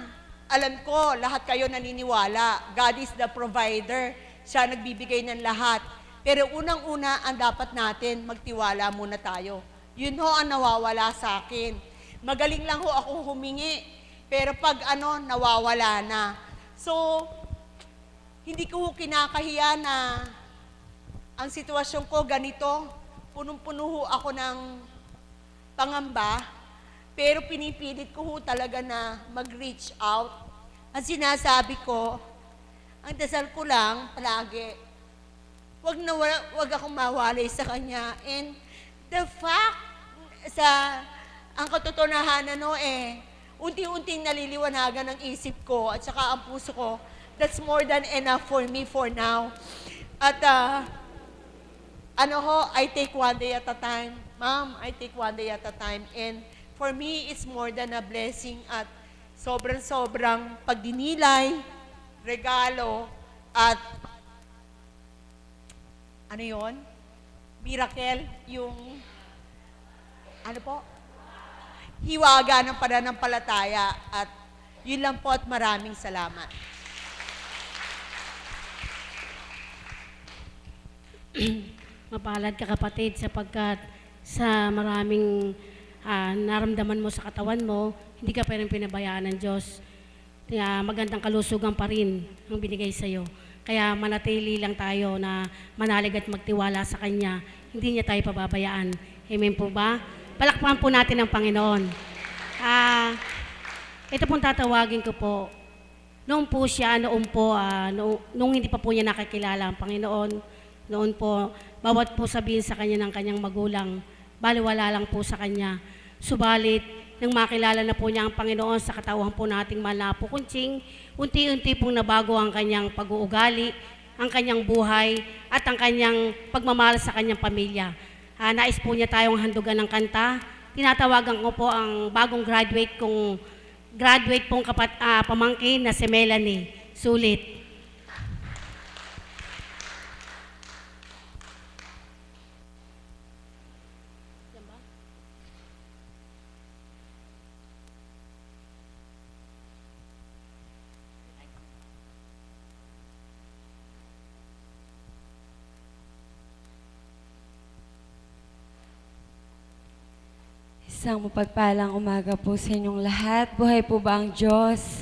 alam ko, lahat kayo naniniwala. God is the provider. Siya nagbibigay ng lahat. Pero unang-una, ang dapat natin, magtiwala muna tayo. Yun ang nawawala sa akin. Magaling lang akong humingi. Pero pag nawawala na. So, hindi ko kinakahiya na ang sitwasyon ko ganito. Punong-puno ho ako ng pangamba, pero pinipilit ko ho talaga na mag-reach out. Ang sinasabi ko, ang dasal ko lang palagi, wag akong mawalay sa kanya. And the fact, ang katotohanan unti-unting naliliwanagan ang isip ko at saka ang puso ko, that's more than enough for me for now. At I take one day at a time. Ma'am, I take one day at a time. And for me, it's more than a blessing at sobrang pagdinilay, regalo, at miracle, yung, hiwaga ng pananampalataya. At yun lang po at maraming salamat. Mapalad ka kapatid sapagkat sa maraming naramdaman mo sa katawan mo, hindi ka pa rin pinabayaan ng Diyos. Kaya magandang kalusugan pa rin ang binigay sa iyo. Kaya manatili lang tayo na manalig at magtiwala sa Kanya. Hindi niya tayo pababayaan. Amen po ba? Palakpakan po natin ang Panginoon. Ito pong tatawagin ko po. Noon hindi pa po niya nakakilala ang Panginoon, noon po, bawat po sabihin sa kanya ng kanyang magulang, baliwala lang po sa kanya. Subalit, nang makilala na po niya ang Panginoon sa katauhan po nating Malapo Kunching, unti-unti pong nabago ang kanyang pag-uugali, ang kanyang buhay, at ang kanyang pagmamahal sa kanyang pamilya. Nais po niya tayong handugan ng kanta. Tinatawagan ko po ang bagong graduate pong pamangkin na si Melanie. Sulit. Isang mapagpalang umaga po sa inyong lahat. Buhay po ba ang Diyos?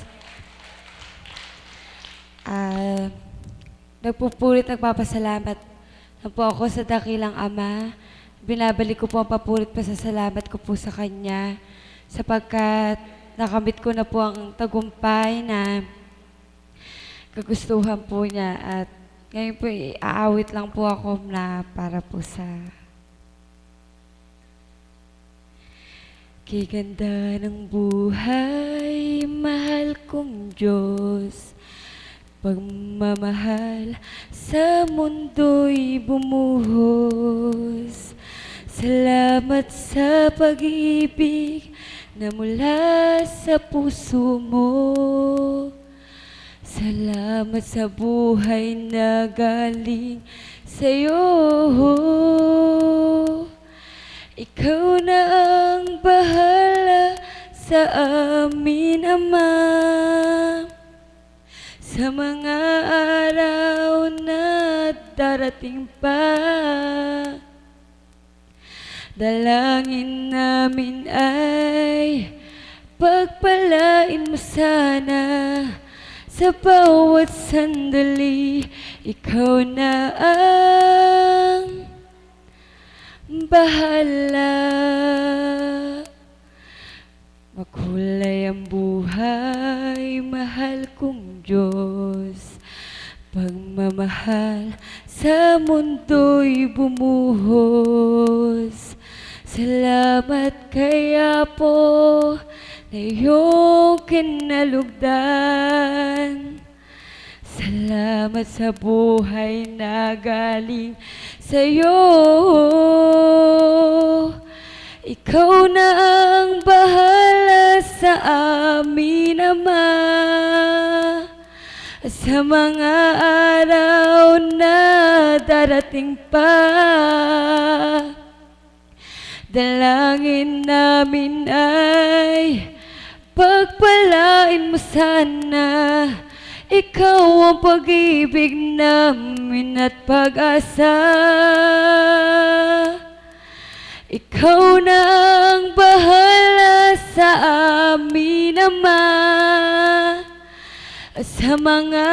Nagpapasalamat na po ako sa dakilang Ama. Binabalik ko po ang papurit pasasalamat ko po sa Kanya sapagkat nakamit ko na po ang tagumpay na kagustuhan po niya at ngayon po aawit lang po ako na para po sa Kiganda ng buhay, mahal kong Diyos. Pagmamahal sa mundo'y bumuhos. Salamat sa pag-ibig na mula sa puso mo. Salamat sa buhay na galing sa'yo. Ikaw na ang bahala sa amin, Ama. Sa mga araw na darating pa, dalangin namin ay pagpalain mo sana sa bawat sandali. Ikaw na ang bahala. Makulay ang buhay, mahal kong Diyos. Pagmamahal sa mundo'y bumuhos. Salamat kaya po na iyong kinalugdan. Salamat sa buhay na galing sa'yo. Ikaw na ang bahala sa amin, Ama. Sa mga araw na darating pa, dalangin namin ay pagpalain mo sana. Ikaw ang pag-ibig namin at pag-asa. Ikaw na ang bahala sa sa amin, Ama, sa mga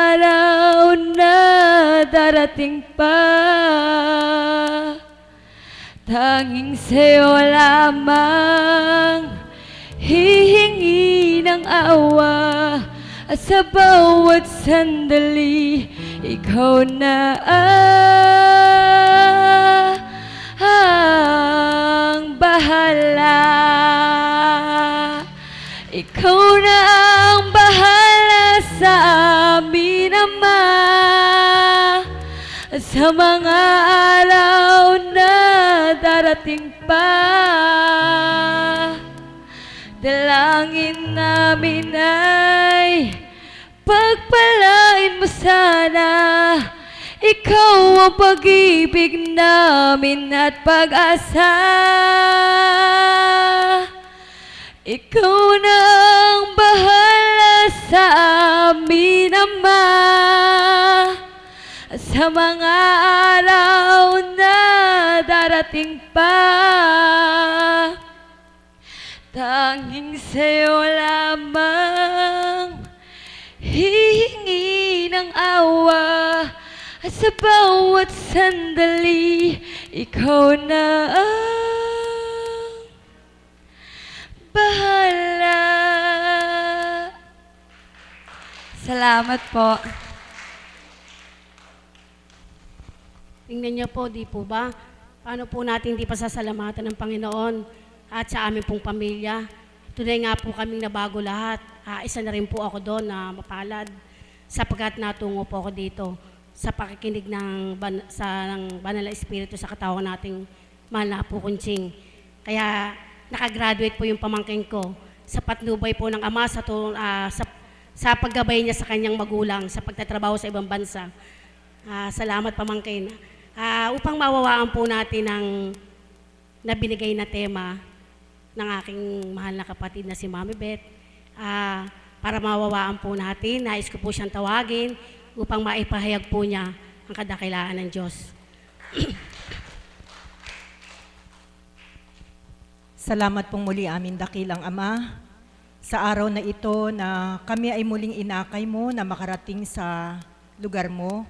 araw na darating pa. Tanging sa'yo lamang hihingi ng awa, at sa bawat sandali ikaw na ang bahala. Ikaw na ang bahala sa amin, Ama, sa mga araw na darating pa. Dalangin namin ay pagpalain mo sana, ikaw ang pag-ibig namin at pag-asa. Ikaw na ang bahala sa amin, Ama, sa mga araw na darating pa. Tanging sa'yo lamang hihingi ng awa, at sa bawat sandali ikaw na ang bahala. Salamat po. Tingnan niyo po, di po ba? Paano po natin di pasasalamatan ng Panginoon at sa aming pong pamilya? Tunay nga po kaming nabago lahat. Isa na rin po ako doon na mapalad sapagkat natungo po ako dito sa pakikinig ng Banal na Espiritu sa katawan nating mahal na Apo Kunching. Kaya nakagraduate po yung pamangkin ko sa patnubay po ng Ama sa paggabay niya sa kanyang magulang sa pagtatrabaho sa ibang bansa. Salamat pamangkin. Upang mawawaan po natin ang nabinigay na tema ng aking mahal na kapatid na si Mami Beth, para mawawaan po natin, nais ko po siyang tawagin upang maipahayag po niya ang kadakilaan ng Diyos. Salamat pong muli amin dakilang Ama sa araw na ito na kami ay muling inakay mo na makarating sa lugar mo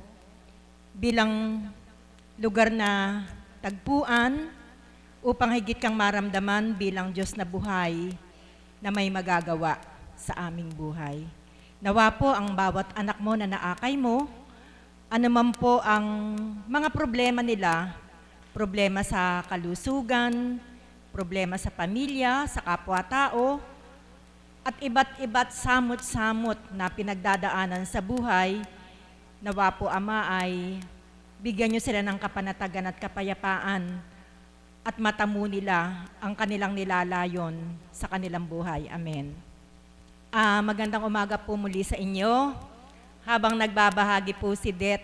bilang lugar na tagpuan upang higit kang maramdaman bilang Diyos na buhay na may magagawa sa aming buhay. Nawa po ang bawat anak mo na naakay mo, anuman po ang mga problema nila, problema sa kalusugan, problema sa pamilya, sa kapwa-tao, at iba't samot-samot na pinagdadaanan sa buhay, nawa po Ama ay bigyan niyo sila ng kapanatagan at kapayapaan at matamo nila ang kanilang nilalayon sa kanilang buhay. Amen. Magandang umaga po muli sa inyo. Habang nagbabahagi po si Det,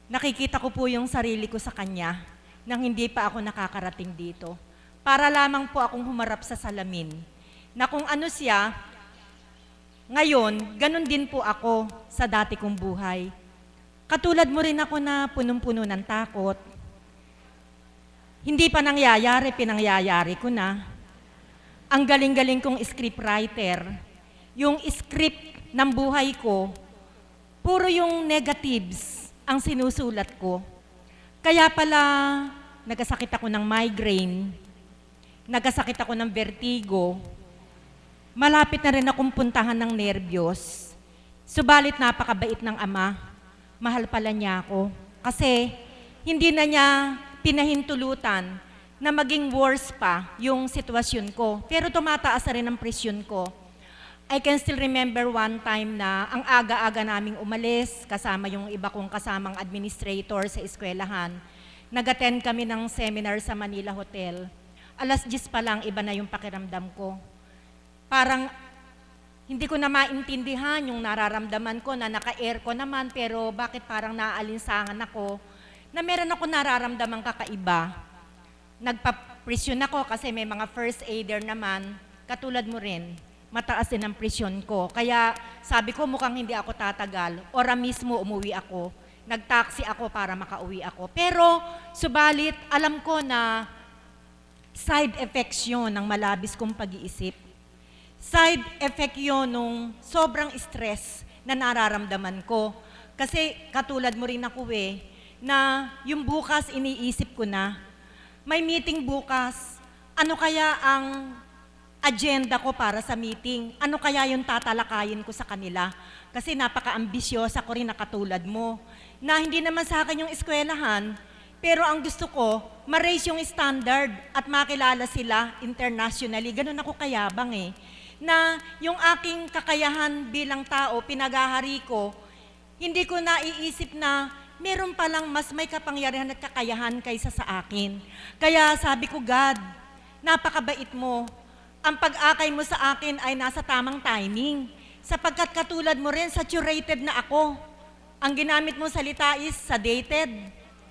nakikita ko po yung sarili ko sa kanya nang hindi pa ako nakakarating dito. Para lamang po akong humarap sa salamin na kung ano siya, ngayon, ganun din po ako sa dati kong buhay. Katulad mo rin ako na punong-puno ng takot. Hindi pa nangyayari, pinangyayari ko na. Ang galing-galing kong scriptwriter, yung script ng buhay ko, puro yung negatives ang sinusulat ko. Kaya pala, nagkasakit ako ng migraine, nagkasakit ako ng vertigo, malapit na rin akong puntahan ng nerbiyos. Subalit napakabait ng Ama, mahal pala niya ako. Kasi hindi na niya pinahintulutan na maging worse pa yung sitwasyon ko. Pero tumataas na rin ang presyon ko. I can still remember one time na ang aga-aga naming umalis, kasama yung iba kong kasamang administrator sa eskwelahan. Nag-attend kami ng seminar sa Manila Hotel. 10:00 pa lang, iba na yung pakiramdam ko. Parang hindi ko na maintindihan yung nararamdaman ko na naka-aircon naman, pero bakit parang naaalinsangan ako na meron ako nararamdamang kakaiba. Nagpa-presyon ako kasi may mga first aider naman, katulad mo rin. Mataas din ang presyon ko. Kaya sabi ko mukhang hindi ako tatagal. Ora mismo umuwi ako. Nag-taxi ako para makauwi ako. Pero subalit alam ko na side effects yun ng malabis kong pag-iisip. Side effect yun nung sobrang stress na nararamdaman ko. Kasi katulad mo rin ako na yung bukas iniisip ko na, may meeting bukas, ano kaya ang agenda ko para sa meeting? Ano kaya yung tatalakayin ko sa kanila? Kasi napaka-ambisyosa ko rin na katulad mo, na hindi naman sa akin yung eskwelahan, pero ang gusto ko, ma-raise yung standard at makilala sila internationally. Ganun ako kayabang na yung aking kakayahan bilang tao, pinagahari ko, hindi ko naiisip na meron palang mas may kapangyarihan at kakayahan kaysa sa akin. Kaya sabi ko, God, napakabait mo. Ang pag-akay mo sa akin ay nasa tamang timing. Sapagkat katulad mo rin, saturated na ako. Ang ginamit mong salita is sedated.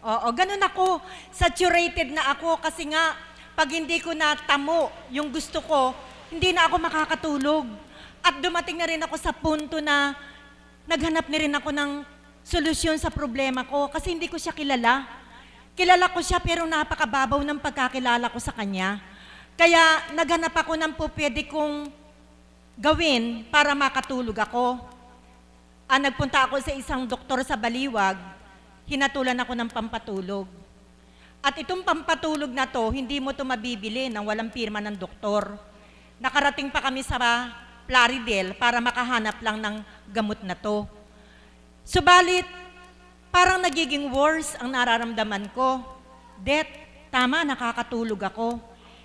Oo, ganun ako. Saturated na ako kasi nga, pag hindi ko natamo yung gusto ko, hindi na ako makakatulog. At dumating na rin ako sa punto na naghanap na rin ako ng solusyon sa problema ko kasi hindi ko siya kilala. Kilala ko siya pero napakababaw ng pagkakilala ko sa kanya. Kaya naghanap ako ng pwede kong gawin para makatulog ako. Nagpunta ako sa isang doktor sa Baliwag, hinatulan ako ng pampatulog. At itong pampatulog na to, hindi mo to mabibili nang walang pirma ng doktor. Nakarating pa kami sa Plaridel para makahanap lang ng gamot na to. Subalit, parang nagiging worse ang nararamdaman ko. Tama, nakakatulog ako.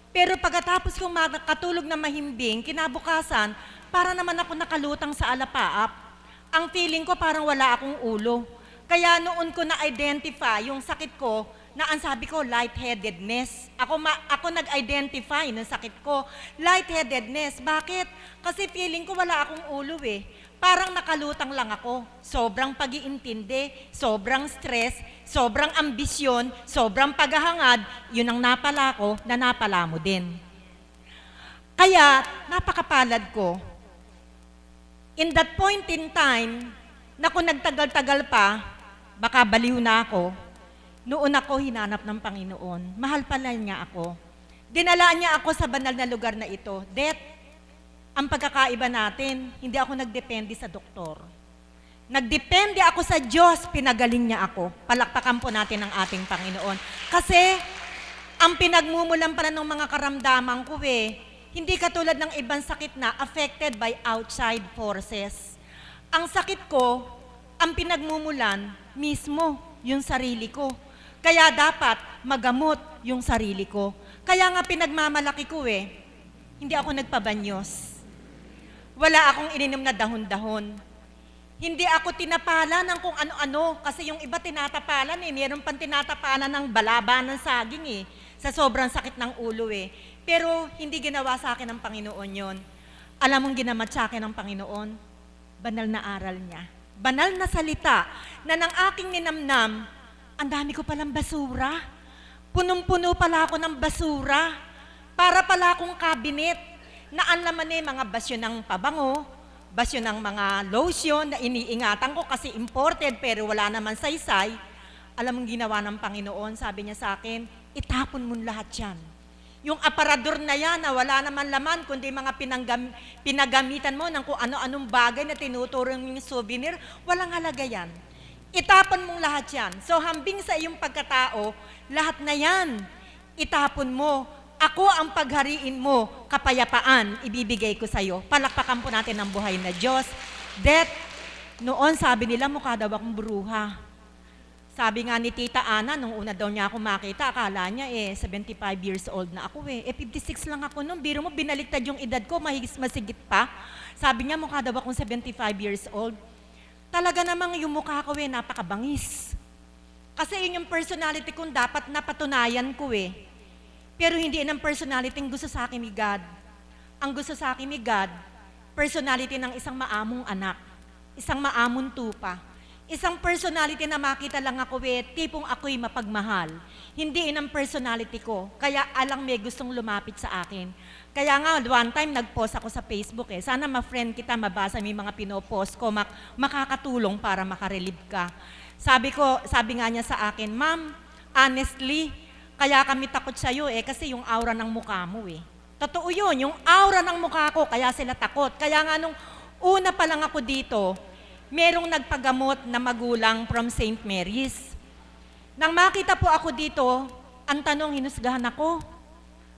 Pero pagkatapos kong makatulog na mahimbing, kinabukasan, para naman ako nakalutang sa alapaap. Ang feeling ko parang wala akong ulo. Kaya noon ko na-identify yung sakit ko, na ang sabi ko, lightheadedness. Ako nag-identify ng sakit ko, lightheadedness. Bakit? Kasi feeling ko wala akong ulo Parang nakalutang lang ako. Sobrang pag-iintindi, sobrang stress, sobrang ambisyon, sobrang paghahangad, yun ang napala ko na napala mo din. Kaya, napakapalad ko. In that point in time, na kung nagtagal-tagal pa, baka baliw na ako, noon ako hinanap ng Panginoon. Mahal pala niya ako. Dinala niya ako sa banal na lugar na ito. Ang pagkakaiba natin, hindi ako nagdepende sa doktor. Nagdepende ako sa Diyos, pinagaling niya ako. Palakpakan po natin ang ating Panginoon. Kasi, ang pinagmumulan pala ng mga karamdaman ko hindi katulad ng ibang sakit na affected by outside forces. Ang sakit ko, ang pinagmumulan, mismo yung sarili ko. Kaya dapat magamot yung sarili ko. Kaya nga pinagmamalaki ko hindi ako nagpabanyos. Wala akong ininom na dahon-dahon. Hindi ako tinapala ng kung ano-ano kasi yung iba tinatapalan Meron pang tinatapalan ng balaba ng saging sa sobrang sakit ng ulo Pero hindi ginawa sa akin ng Panginoon yon. Alam mong ginamat sa akin ng Panginoon? Banal na aral niya. Banal na salita na ng aking ninamnam, ang dami ko palang basura. Punong-puno pala ako ng basura. Para pala akong kabinet na ang laman mga basyo ng pabango, basyo ng mga lotion na iniingatan ko kasi imported pero wala naman saysay. Alam mong ginawa ng Panginoon, sabi niya sa akin, itapon mo lahat yan. Yung aparador na yan na wala naman laman kundi mga pinagamitan mo ng kung ano-anong bagay na tinuturo yung souvenir, walang halaga yan. Itapon mong lahat yan. So hambing sa iyong pagkatao, lahat na yan, itapon mo. Ako ang paghariin mo, kapayapaan, ibibigay ko sa'yo. Palakpakan po natin ang buhay na Diyos. Noon sabi nila mukha daw akong bruha. Sabi nga ni Tita Ana, nung una daw niya ako makita, akala niya 75 years old na ako 56 lang ako noon. Biro mo, binaliktad yung edad ko, masigit pa. Sabi niya mukha daw akong 75 years old. Talaga namang yung mukha ko napakabangis. Kasi yun yung personality kong dapat napatunayan ko Pero hindi ng personality ang gusto sa akin ni God. Ang gusto sa akin ni God, personality ng isang maamong anak, isang maamong tupa, isang personality na makita lang ako tipong ako'y mapagmahal. Hindi ang personality ko, kaya alang may gustong lumapit sa akin. Kaya nga, one time nag-post ako sa Facebook sana ma-friend kita, mabasa mo yung mga pinopost ko, makakatulong para makarelieve ka. Sabi nga niya sa akin, Ma'am, honestly, Kaya kami takot sa'yo kasi yung aura ng mukha mo Totoo yun, yung aura ng mukha ko, kaya sila takot. Kaya nga nung una pa lang ako dito, merong nagpagamot na magulang from St. Mary's. Nang makita po ako dito, ang tanong, hinusgahan ako,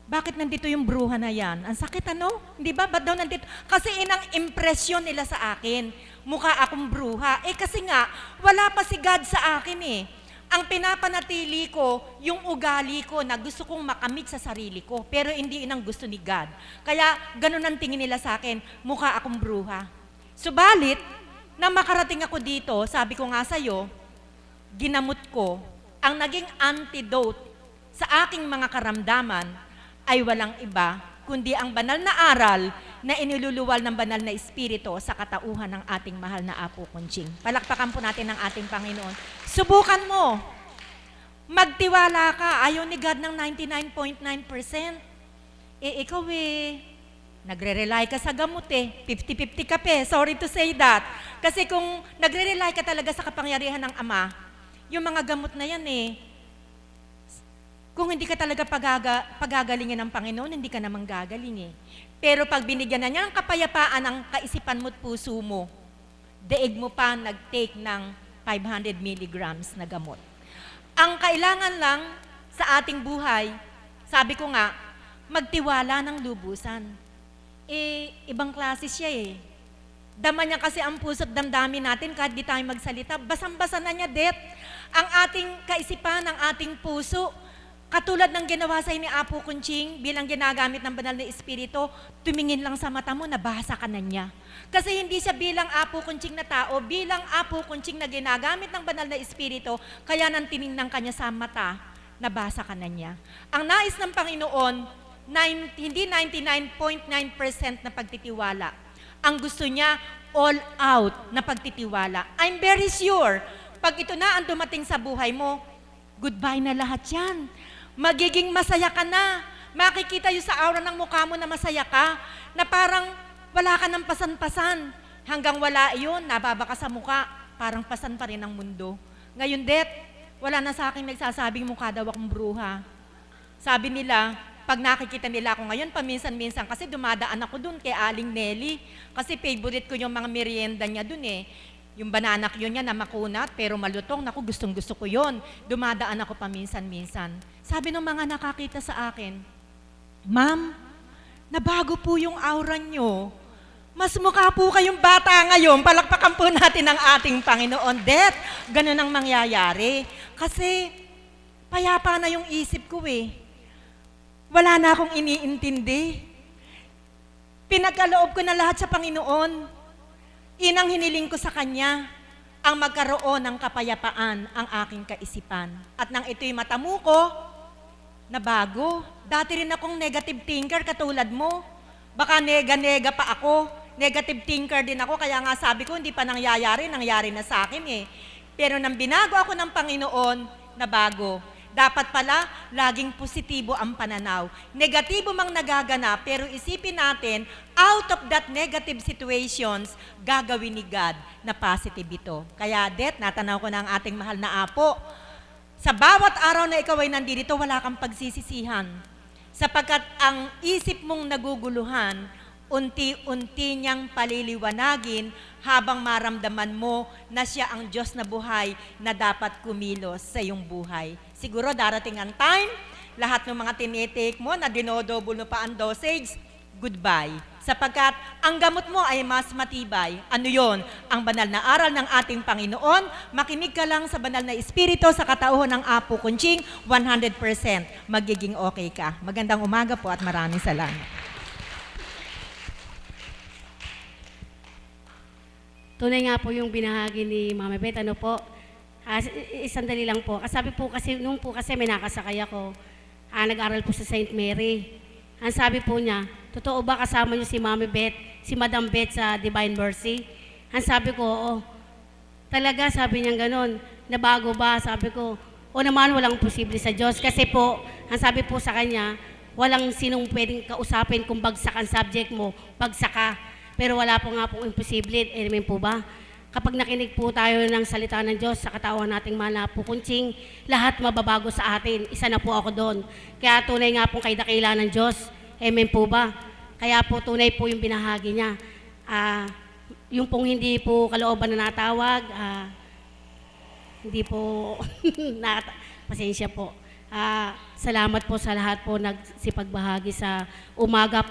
bakit nandito yung bruha na yan? Ang sakit Hindi ba? Ba't daw nandito? Kasi inang impresyon nila sa akin, mukha akong bruha. Kasi nga, wala pa si God sa akin Ang pinapanatili ko, yung ugali ko na gusto kong makamit sa sarili ko, pero hindi inang gusto ni God. Kaya ganun ang tingin nila sa akin, mukha akong bruha. Subalit, na makarating ako dito, sabi ko nga sa'yo, ginamot ko, ang naging antidote sa aking mga karamdaman ay walang iba, kundi ang banal na aral na iniluluwal ng banal na espiritu sa katauhan ng ating mahal na Apo Kunching. Palakpakan po natin ang ating Panginoon. Subukan mo. Magtiwala ka. Ayaw ni God ng 99.9%. Ikaw nagre-rely ka sa gamot 50-50 ka Sorry to say that. Kasi kung nagre-rely ka talaga sa kapangyarihan ng Ama, yung mga gamot na yan kung hindi ka talaga pagagalingin ng Panginoon, hindi ka naman gagaling Pero pag binigyan na niya ng kapayapaan ang kaisipan mo at puso mo, daig mo pa nag-take ng 500 milligrams na gamot. Ang kailangan lang sa ating buhay, sabi ko nga, magtiwala ng lubusan. Ibang klase siya Dama niya kasi ang puso't damdamin natin kahit di tayo magsalita. Basang-basa na niya, ang ating kaisipan, ang ating puso. Katulad ng ginawa sa ni Apo Kunching bilang ginagamit ng banal na espiritu, tumingin lang sa mata mo, nabasa ka na niya. Kasi hindi siya bilang Apo Kunching na tao, bilang Apo Kunching na ginagamit ng banal na espiritu, kaya nang tiningnan ka niya sa mata, nabasa ka na niya. Ang nais ng Panginoon, hindi 99.9% na pagtitiwala. Ang gusto niya, all out na pagtitiwala. I'm very sure, pag ito na ang dumating sa buhay mo, goodbye na lahat yan. Magiging masaya ka na. Makikita yung sa aura ng mukha mo na masaya ka, na parang wala ka ng pasan-pasan. Hanggang wala yun, nababa ka sa mukha, parang pasan pa rin ang mundo. Ngayon, wala na sa akin nagsasabing mukha daw akong bruha. Sabi nila, pag nakikita nila ako ngayon, paminsan-minsan, kasi dumadaan ako dun kay Aling Nelly. Kasi favorite ko yung mga merienda niya dun Yung banana yun niya na makunat, pero malutong. Naku, gustong-gusto ko yun. Dumadaan ako paminsan-minsan. Sabi ng mga nakakita sa akin, Ma'am, nabago po yung aura nyo. Mas mukha po kayong bata ngayon. Palakpakan po natin ang ating Panginoon. Ganun ang mangyayari. Kasi, payapa na yung isip ko Wala na akong iniintindi. Pinagkaloob ko na lahat sa Panginoon. Inang hiniling ko sa Kanya ang magkaroon ng kapayapaan ang aking kaisipan. At nang ito'y matamu ko, nabago. Dati rin akong negative thinker katulad mo. Baka nega-nega pa ako. Negative thinker din ako, kaya nga sabi ko, hindi pa nangyari na sa akin Pero nang binago ako ng Panginoon, nabago. Dapat pala, laging positibo ang pananaw. Negatibo mang nagaganap, pero isipin natin, out of that negative situations, gagawin ni God na positive ito. Kaya, natanaw ko na ang ating mahal na Apo. Sa bawat araw na ikaw ay nandito, wala kang pagsisisihan. Sapagkat ang isip mong naguguluhan, unti-unti niyang paliliwanagin habang maramdaman mo na siya ang Diyos na buhay na dapat kumilos sa iyong buhay. Siguro darating ang time, lahat ng mga tinitake mo na dinodouble mo pa ang dosage, goodbye. Sapagkat ang gamot mo ay mas matibay. Ano yon? Ang banal na aral ng ating Panginoon. Makinig ka lang sa banal na espiritu sa katauhan ng Apo Kunching, 100% magiging okay ka. Magandang umaga po at maraming salamat. Tunay nga po yung binahagi ni Mama Beth, isang dali lang po. Sabi po kasi, nung po kasi may nakasakay ako, nag-aral po sa St. Mary. Ang sabi po niya, totoo ba kasama niyo si Mami Beth, si Madam Beth sa Divine Mercy? Ang sabi ko, oo. Talaga, sabi niya gano'n, nabago ba? Sabi ko, o naman, walang posible sa Diyos. Kasi po, ang sabi po sa kanya, walang sinong pwedeng kausapin kung bagsak ang subject mo, bagsak ka. Pero wala po nga pong imposible, amen po ba? kapag nakinig po tayo ng salita ng Diyos sa katawan nating mana po kunching, lahat mababago sa atin. Isa na po ako doon. Kaya tunay nga po kay dakila ng Diyos. Amen po ba? Kaya po tunay po yung binahagi niya. Yung pong hindi po kalooban na natawag, hindi po, pasensya po. Salamat po sa lahat po nagsipagbahagi sa umaga